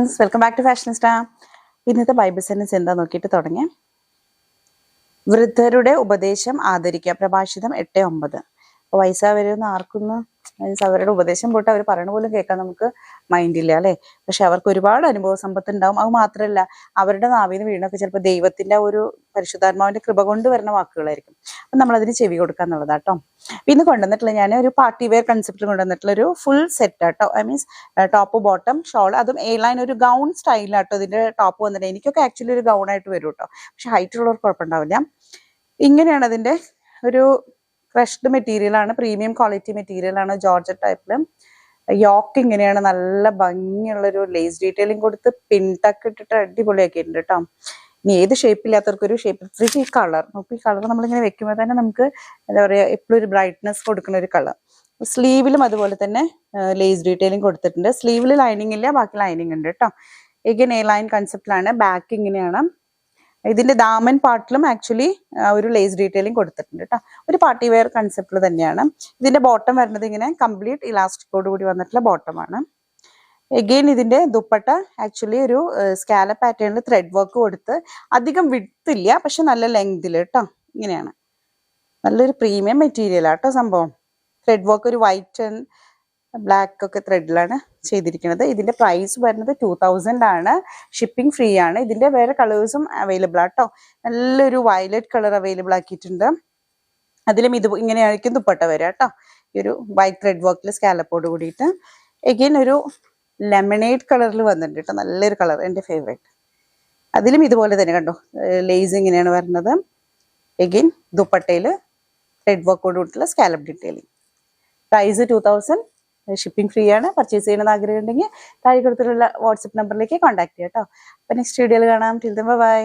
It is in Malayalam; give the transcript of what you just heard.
Friends, welcome back to fashionista. ഇന്നത്തെ ബൈബിൾ സെന്റൻസ് എന്താ നോക്കിയിട്ട് തുടങ്ങി. വൃദ്ധരുടെ ഉപദേശം ആദരിക്കുക. പ്രഭാഷിതം 8:9. വയസ്സാവരുന്ന ആർക്കൊന്നും അവരുടെ ഉപദേശം പോയിട്ട് അവർ പറയണ പോലും കേൾക്കാൻ നമുക്ക് മൈൻഡില്ല അല്ലേ. പക്ഷെ അവർക്ക് ഒരുപാട് അനുഭവ സമ്പത്ത് ഉണ്ടാവും. അത് മാത്രമല്ല, അവരുടെ നാവിന്ന് വീണൊക്കെ ചിലപ്പോൾ ദൈവത്തിന്റെ ഒരു പരിശുദ്ധാത്മാവിന്റെ കൃപ കൊണ്ട് വരുന്ന വാക്കുകളായിരിക്കും. അപ്പം നമ്മളതിന് ചെവി കൊടുക്കുക എന്നുള്ളതാട്ടോ. ഇന്ന് കൊണ്ടുവന്നിട്ടുള്ള ഞാൻ ഒരു പാർട്ടി വെയർ കൺസെപ്റ്റ് കൊണ്ടുവന്നിട്ടുള്ള ഒരു ഫുൾ സെറ്റ് ആട്ടോ. I means top bottom shawl, അതും എ ലൈൻ ഒരു ഗൗൺ സ്റ്റൈലാട്ടോ ഇതിന്റെ ടോപ്പ് വന്നിട്ട്. എനിക്കൊക്കെ ആക്ച്വലി ഒരു ഗൗൺ ആയിട്ട് വരും കേട്ടോ. പക്ഷെ ഹൈറ്റ് ഉള്ളവർക്ക് കുഴപ്പമുണ്ടാവില്ല. ഇങ്ങനെയാണ് അതിന്റെ ഒരു ക്രഷ്ഡ് മെറ്റീരിയൽ ആണ്, പ്രീമിയം ക്വാളിറ്റി മെറ്റീരിയൽ ആണ്, ജോർജറ്റ് ടൈപ്പില്. യോക്ക് ഇങ്ങനെയാണ്, നല്ല ഭംഗിയുള്ളൊരു ലേസ് ഡീറ്റെയിലിംഗ് കൊടുത്ത് പിൻടക്ക് ഇട്ടിട്ട് അടിപൊളിയാക്കിയിട്ടുണ്ട് കേട്ടോ. ഇനി ഏത് ഷേപ്പില്ലാത്തവർക്ക് ഒരു ഷേപ്പ്. ഈ കളർ നോക്കി, ഈ കളർ നമ്മളിങ്ങനെ വെക്കുമ്പോൾ തന്നെ നമുക്ക് എന്താ പറയുക, എപ്പോഴും ഒരു ബ്രൈറ്റ്നെസ് കൊടുക്കുന്ന ഒരു കളർ. സ്ലീവിലും അതുപോലെ തന്നെ ലേസ് ഡീറ്റെയിലിംഗ് കൊടുത്തിട്ടുണ്ട്. സ്ലീവിൽ ലൈനിങ് ഇല്ല, ബാക്കി ലൈനിങ് ഉണ്ട് കേട്ടോ. എഗൈൻ എ ലൈൻ കൺസെപ്റ്റിലാണ്. ബാക്ക് ഇങ്ങനെയാണ്. ഇതിന്റെ ദാമൻ പാർട്ടിലും ആക്ച്വലി ഒരു ലേസ് ഡീറ്റെയിലിംഗ് കൊടുത്തിട്ടുണ്ട് കേട്ടോ. ഒരു പാർട്ടി വെയർ കൺസെപ്റ്റിൽ തന്നെയാണ്. ഇതിന്റെ ബോട്ടം വരുന്നത് ഇങ്ങനെ കംപ്ലീറ്റ് ഇലാസ്റ്റിക്കോട് കൂടി വന്നിട്ടുള്ള ബോട്ടമാണ്. എഗെയിൻ ഇതിന്റെ ദുപ്പട്ട ആക്ച്വലി ഒരു സ്കാലപ്പ് പാറ്റേണിൽ ത്രെഡ് വർക്ക് കൊടുത്ത്, അധികം വിഡ്ത്ത് ഇല്ല പക്ഷെ നല്ല ലെങ്തിൽ കേട്ടോ. ഇങ്ങനെയാണ്, നല്ലൊരു പ്രീമിയം മെറ്റീരിയൽ ആട്ടോ സംഭവം. ത്രെഡ് വർക്ക് ഒരു വൈറ്റ് ആൻഡ് ബ്ലാക്ക് ഒക്കെ ത്രെഡിലാണ് ചെയ്തിരിക്കുന്നത്. ഇതിന്റെ പ്രൈസ് വരുന്നത് 2000 ആണ്. ഷിപ്പിംഗ് ഫ്രീ ആണ്. ഇതിന്റെ വേറെ കളേഴ്സും അവൈലബിൾ ആട്ടോ. നല്ലൊരു വയലറ്റ് കളർ അവൈലബിൾ ആക്കിയിട്ടുണ്ട്. അതിലും ഇത് ഇങ്ങനെയായിരിക്കും ദുപ്പട്ട വരിക കേട്ടോ. ഈ ഒരു വൈറ്റ് ത്രെഡ് വർക്കിൽ സ്കാലപ്പോട് കൂടിയിട്ട്. എഗെയിൻ ഒരു ലെമണേഡ് കളറിൽ വന്നിട്ടുണ്ട് കേട്ടോ. നല്ലൊരു കളർ, എൻ്റെ ഫേവറേറ്റ്. അതിലും ഇതുപോലെ തന്നെ കണ്ടോ, ലേസ് ഇങ്ങനെയാണ് വരുന്നത്. എഗെയിൻ ദുപ്പട്ടയിൽ ത്രെഡ് വർക്കോട് കൂടിയിട്ടുള്ള scallop detailing. Price 2000. Shipping free ആണ്. പർച്ചേസ് ചെയ്യണമെന്ന് ആഗ്രഹം ഉണ്ടെങ്കിൽ താഴെ കൊടുത്തിട്ടുള്ള വാട്സപ്പ് നമ്പറിലേക്ക് കോൺടാക്ട് ചെയ്യാം കേട്ടോ. അപ്പോൾ നെക്സ്റ്റ് വീഡിയോയിൽ കാണാം. Till then bye.